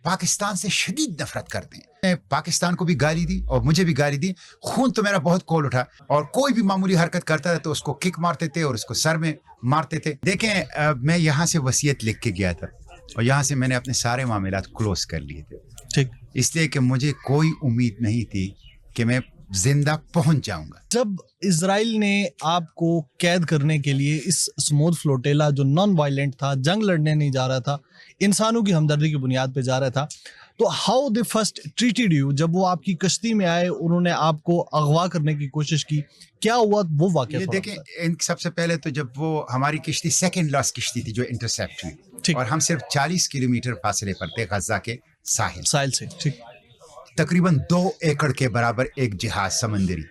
پاکستان سے شدید نفرت کرتے ہیں. میں پاکستان کو بھی گالی دی اور مجھے بھی گالی دی. خون تو میرا بہت کھول اٹھا اور کوئی بھی معمولی حرکت کرتا تھا تو اس کو کک مارتے تھے اور اس کو سر میں مارتے تھے. دیکھیں میں یہاں سے وصیت لکھ کے گیا تھا اور یہاں سے میں نے اپنے سارے معاملات کلوز کر لیے تھے. ٹھیک. اس لیے کہ مجھے کوئی امید نہیں تھی کہ میں زندہ پہنچ جاؤں گا. جب اسرائیل نے آپ کو قید کرنے کے لیے اس سمودھ فلوٹیلا جو نان وائلنٹ تھا, جنگ لڑنے نہیں جا رہا تھا, انسانوں کی ہمدردی کی بنیاد پہ جا رہا تھا, تو how they first treated you? جب وہ آپ کی کشتی میں آئے, انہوں نے آپ کو اغوا کرنے کی کوشش کی, کیا ہوا وہ واقعہ؟ یہ دیکھیں سب سے پہلے تو جب وہ ہماری کشتی سیکنڈ لاسٹ کشتی تھی جو انٹرسیپٹ ہوئی اور ہم صرف 40 کلومیٹر فاصلے پر تھے غزہ کے ساحل سے. ٹھیک. تقریباً 2 ایکڑ کے برابر ایک جہاز سمندری.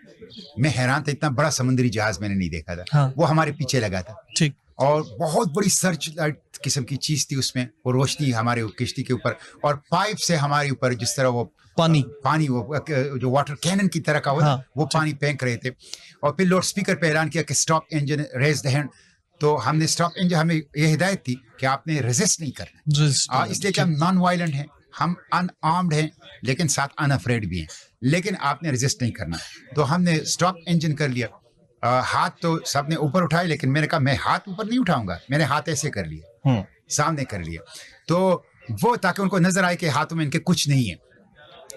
میں حیران تھا, اتنا بڑا سمندری جہاز میں نے نہیں دیکھا تھا. وہ ہمارے پیچھے لگا تھا. ٹھیک. اور بہت بڑی سرچ لائٹ قسم کی چیز تھی اس میں, وہ روشنی ہمارے کشتی کے اوپر اور پائپ سے ہمارے اوپر جس طرح وہ پانی وہ جو واٹر کینن کی طرح کا ہوتا وہ پانی پھینک رہے تھے. اور پھر لاؤڈ اسپیکر پہ اعلان کیا کہ stop engine raise the hand. تو ہم نے اسٹاپ انجن, ہمیں یہ ہدایت تھی کہ آپ نے ریزسٹ نہیں کرنا, اس لیے کہ ہم نان وائلنٹ ہیں, ہم ان آرمڈ ہیں لیکن ساتھ ان افریڈ بھی ہیں, لیکن آپ نے ریزسٹ نہیں کرنا. تو ہم نے اسٹاپ انجن کر لیا. ہاتھ تو سب نے اوپر اٹھائے لیکن میں نے کہا میں ہاتھ اوپر نہیں اٹھاؤں گا. میں نے ہاتھ ایسے کر لیا, سامنے کر لیا, تو وہ تاکہ ان کو نظر آئے کہ ہاتھوں میں ان کے کچھ نہیں ہے.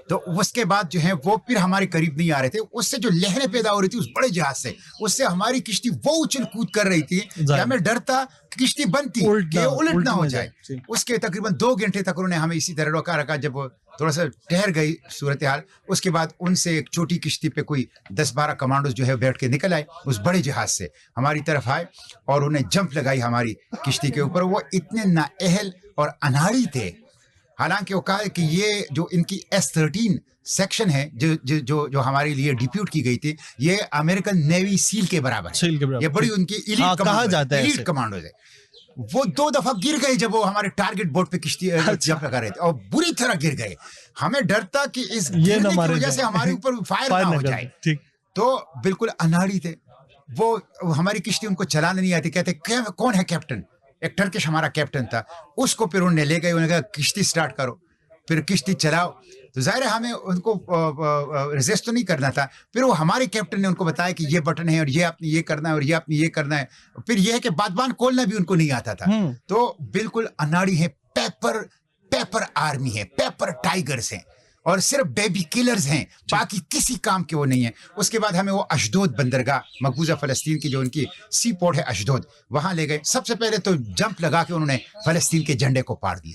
تو اس کے بعد جو ہے وہ پھر ہمارے قریب نہیں آ رہے تھے. اس سے جو لہریں پیدا ہو رہی تھی اس بڑے جہاز سے, اس سے ہماری کشتی وہ اچھل کود کر رہی تھی کہ ہمیں ڈر تھا کہ کشتی بنتی کہ الٹ نہ ہو جائے. اس کے تقریباً 2 گھنٹے تک انہوں نے ہمیں اسی طرح روکا رکھا. جب وہ تھوڑا سا ٹھہر گئی صورتحال, اس کے بعد ان سے ایک چھوٹی کشتی پہ کوئی 10-12 کمانڈوز جو ہے بیٹھ کے نکل آئے, اس بڑے جہاز سے ہماری طرف آئے اور انہیں جمپ لگائی ہماری کشتی کے اوپر. وہ اتنے نااہل اور اناڑی تھے, حالانکہ وہ کہا کہ یہ جو ان کی S-13 سیکشن ہے جو ہمارے لیے ڈیپیوٹ کی گئی تھی, یہ امریکن نیوی سیل کے برابر ہے. یہ بڑی ان کی ایلیٹ کمانڈوز ہے. وہ 2 دفعہ گر گئے جب وہ ہمارے ٹارگٹ بورڈ پہ کشتی جمپ لگا رہے تھے اور بری طرح گر گئے. ہمیں ڈر تھا کہ اس گرنے کی وجہ سے ہمارے اوپر فائر نہ ہو جائے. تو بالکل اناڑی تھے وہ. ہماری کشتی ان کو چلانا نہیں آتی. کہتے کون ہے کیپٹن؟ ایک ٹرکش ہمارا کیپٹن تھا, اس کو پھر انہوں نے لے گئے. انہوں نے کہا کشتی سٹارٹ کرو, پھر کشتی چلاؤ. تو ظاہر ہے ہمیں ان کو ریزسٹ تو نہیں کرنا تھا. پھر وہ ہمارے کیپٹن نے ان کو بتایا کہ یہ بٹن ہے اور یہ آپ نے یہ کرنا ہے اور یہ آپ نے یہ کرنا ہے. پھر یہ ہے کہ بادبان کھولنا بھی ان کو نہیں آتا تھا. تو بالکل اناڑی ہے, پیپر آرمی ہے, پیپر ٹائیگرز ہیں اور صرف بیبی کلرز ہیں, باقی کسی کام کے وہ نہیں ہیں. اس کے بعد ہمیں وہ اشدود بندرگاہ, مقبوضہ فلسطین کی جو ان کی سی پورٹ ہے اشدود, وہاں لے گئے. سب سے پہلے تو جمپ لگا کے انہوں نے فلسطین کے جھنڈے کو پاڑ دیے.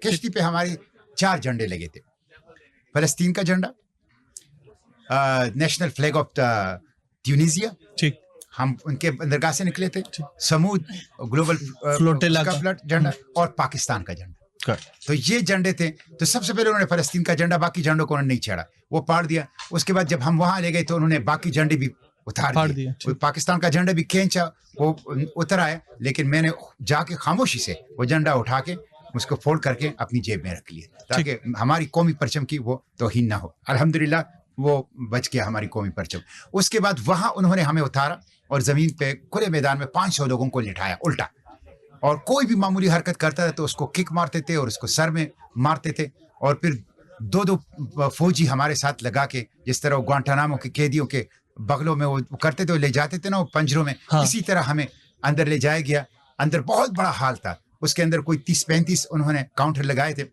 کشتی پہ ہماری 4 جھنڈے لگے تھے. فلسطین کا جھنڈا, نیشنل فلیگ آف ٹیونیزیا, ہم ان کے بندرگاہ سے نکلے تھے. سمود گلوبل فلوٹیلا کا جھنڈا اور پاکستان کا جھنڈا. تو یہ جھنڈے تھے. تو سب سے پہلے انہوں نے فلسطین کا جھنڈا, باقی جھنڈوں کو انہوں نے نہیں چھیڑا, وہ پاڑ دیا. اس کے بعد جب ہم وہاں لے گئے تو انہوں نے باقی جھنڈے بھی اتار دیے. پاکستان کا جھنڈا بھی کھینچا, وہ اتر آیا, لیکن میں نے جا کے خاموشی سے وہ جھنڈا اٹھا کے اس کو فولڈ کر کے اپنی جیب میں رکھ لیا تاکہ ہماری قومی پرچم کی وہ توہین نہ ہو. الحمدللہ وہ بچ گیا ہماری قومی پرچم. اس کے بعد وہاں انہوں نے ہمیں اتارا اور زمین پہ کھلے میدان میں 500 لوگوں کو لٹایا الٹا, اور کوئی بھی معمولی حرکت کرتا تھا تو اس کو کک مارتے تھے اور اس کو سر میں مارتے تھے. اور پھر 2 فوجی ہمارے ساتھ لگا کے, جس طرح وہ گوانٹانامو کے قیدیوں کے بغلوں میں وہ کرتے تھے, وہ لے جاتے تھے نا وہ پنجروں میں, اسی طرح ہمیں اندر لے جایا گیا. اندر بہت بڑا ہال تھا, اس کے اندر کوئی 30-35 انہوں نے کاؤنٹر لگائے تھے.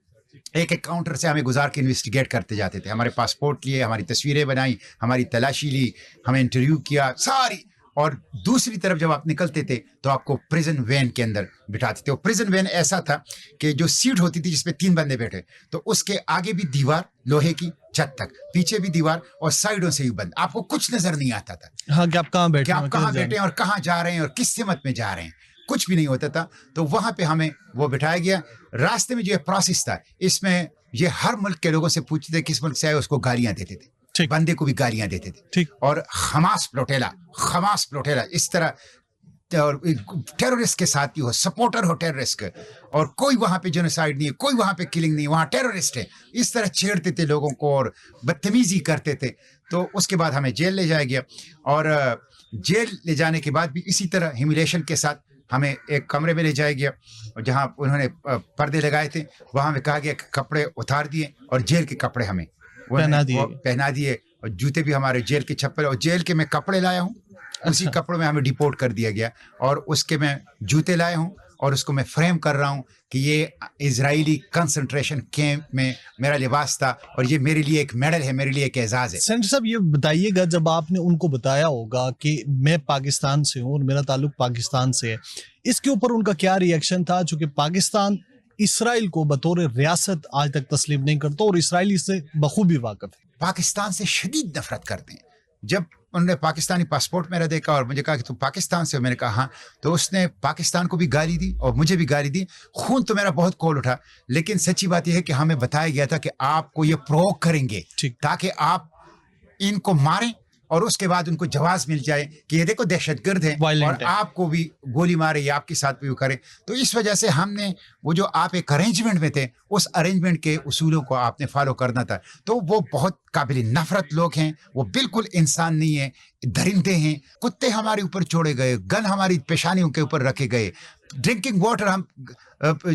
ایک کاؤنٹر سے ہمیں گزار کے انویسٹیگیٹ کرتے جاتے تھے. ہمارے پاسپورٹ لیے, ہماری تصویریں بنائی, ہماری تلاشی لی, ہمیں انٹرویو کیا ساری. اور دوسری طرف جب آپ نکلتے تھے تو آپ کو پریزن وین کے اندر بٹھاتے تھے. وہ پریزن وین ایسا تھا کہ جو سیٹ ہوتی تھی جس پہ 3 بندے بیٹھے, تو اس کے آگے بھی دیوار لوہے کی چھت تک, پیچھے بھی دیوار اور سائیڈوں سے بھی بند. آپ کو کچھ نظر نہیں آتا تھا کہ آپ کہاں بیٹھے ہیں اور کہاں جا رہے ہیں اور کس سمت میں جا رہے ہیں, کچھ بھی نہیں ہوتا تھا. تو وہاں پہ ہمیں وہ بٹھایا گیا. راستے میں جو پروسیس تھا, اس میں یہ ہر ملک کے لوگوں سے پوچھتے تھے کس ملک سے آئے, اس کو گالیاں دیتے تھے, بندے کو بھی گالیاں دیتے تھے. اور حماس پلوٹیلا اس طرح ٹیرورسٹ کے ساتھ ہو, سپورٹر ہو ٹیرورسٹ کے, اور کوئی وہاں پہ جینوسائیڈ نہیں ہے, کوئی وہاں پہ کلنگ نہیں, وہاں ٹیرورسٹ ہے, اس طرح چھیڑتے تھے لوگوں کو اور بدتمیزی کرتے تھے. تو اس کے بعد ہمیں جیل لے جایا گیا, اور جیل لے جانے کے بعد بھی اسی طرح ہیوملیشن کے ساتھ ہمیں ایک کمرے میں لے جایا گیا جہاں انہوں نے پردے لگائے تھے, وہاں ہمیں کہا گیا کہ کپڑے اتار دیے اور جیل کے کپڑے ہمیں پہنا دیے, اور جوتے بھی ہمارے جیل کے چھپے, اور جیل کے میں کپڑے لایا ہوں, اسی کپڑوں میں ہمیں ڈیپورٹ کر دیا گیا, اور اس کے میں جوتے لائے ہوں اور اس کو میں فریم کر رہا ہوں کہ یہ اسرائیلی کنسنٹریشن کیمپ میں میرا لباس تھا, اور یہ میرے لیے ایک میڈل ہے, میرے لیے ایک اعزاز ہے. سینٹر صاحب یہ بتائیے گا, جب آپ نے ان کو بتایا ہوگا کہ میں پاکستان سے ہوں اور میرا تعلق پاکستان سے ہے, اس کے اوپر ان کا کیا ری ایکشن تھا؟ چونکہ پاکستان اسرائیل کو بطور ریاست آج تک تسلیم نہیں کرتا اور اسرائیل اس سے بخوبی واقف ہے. پاکستان سے شدید نفرت کرتے ہیں. جب انہوں نے پاکستانی پاسپورٹ میرا دیکھا اور مجھے کہا کہ تم پاکستان سے ہو, میں نے کہا ہاں, تو اس نے پاکستان کو بھی گالی دی اور مجھے بھی گالی دی. خون تو میرا بہت کھول اٹھا, لیکن سچی بات یہ ہے کہ ہمیں بتایا گیا تھا کہ آپ کو یہ پروک کریں گے تاکہ آپ ان کو ماریں اور اس کے بعد ان کو جواز مل جائے کہ یہ دیکھو دہشت گرد ہیں اور آپ کو بھی گولی مارے یا آپ کے ساتھ بھی وہ کرے. تو اس وجہ سے ہم نے وہ جو آپ ایک ارینجمنٹ میں تھے, اس ارینجمنٹ کے اصولوں کو آپ نے فالو کرنا تھا. تو وہ بہت قابل نفرت لوگ ہیں, وہ بالکل انسان نہیں ہیں, درندے ہیں. کتے ہمارے اوپر چھوڑے گئے, گن ہماری پیشانیوں کے اوپر رکھے گئے, ڈرنکنگ واٹر, ہم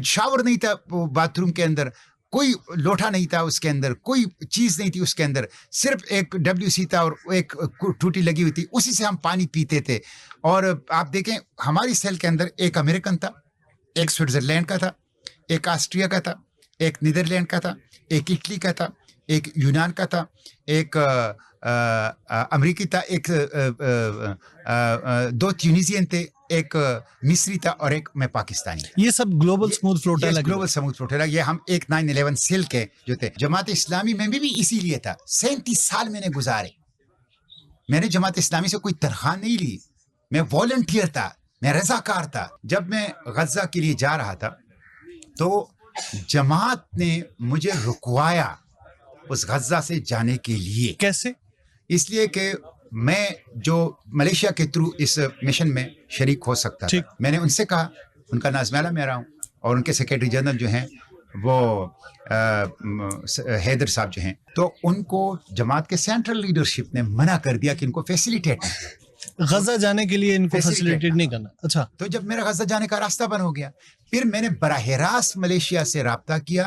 شاور نہیں تھا باتھ روم کے اندر, کوئی لوٹا نہیں تھا اس کے اندر, کوئی چیز نہیں تھی اس کے اندر, صرف ایک WC تھا اور ایک ٹوٹی لگی ہوئی تھی, اسی سے ہم پانی پیتے تھے. اور آپ دیکھیں ہماری سیل کے اندر ایک امریکن تھا, ایک سوئٹزرلینڈ کا تھا, ایک آسٹریا کا تھا, ایک نیدرلینڈ کا تھا, ایک اٹلی کا تھا, ایک یونان کا تھا, ایک امریکی تھا, ایک 2 ٹیونیزین تھے, ایک مصری تھا اور ایک میں پاکستانی. یہ سب Global Sumud Flotilla, Global Sumud Flotilla. یہ ہم ایک 9/11 سیل کے جو تھے. جماعت اسلامی میں بھی اسی لیے تھا. 37 سال میں نے گزارے, میں نے جماعت اسلامی سے کوئی تنخواہ نہیں لی, میں والنٹیئر تھا, میں رضاکار تھا. جب میں غزہ کے لیے جا رہا تھا تو جماعت نے مجھے رکوایا اس غزہ سے جانے کے لیے. کیسے؟ اس لیے کہ میں جو ملیشیا کے تھرو اس مشن میں شریک ہو سکتا تھا. میں نے ان سے کہا, ان کا نازم اعلیٰ میں رہا ہوں, اور ان کے سیکریٹری جنرل جو ہیں وہ حیدر صاحب جو ہیں, تو ان کو جماعت کے سینٹرل لیڈرشپ نے منع کر دیا کہ ان کو فیسیلیٹیٹ غزہ جانے کے لیے ان کو فیسیلیٹیٹ نہیں کرنا. اچھا, تو جب میرا غزہ جانے کا راستہ بند ہو گیا, پھر میں نے براہ راست ملیشیا سے رابطہ کیا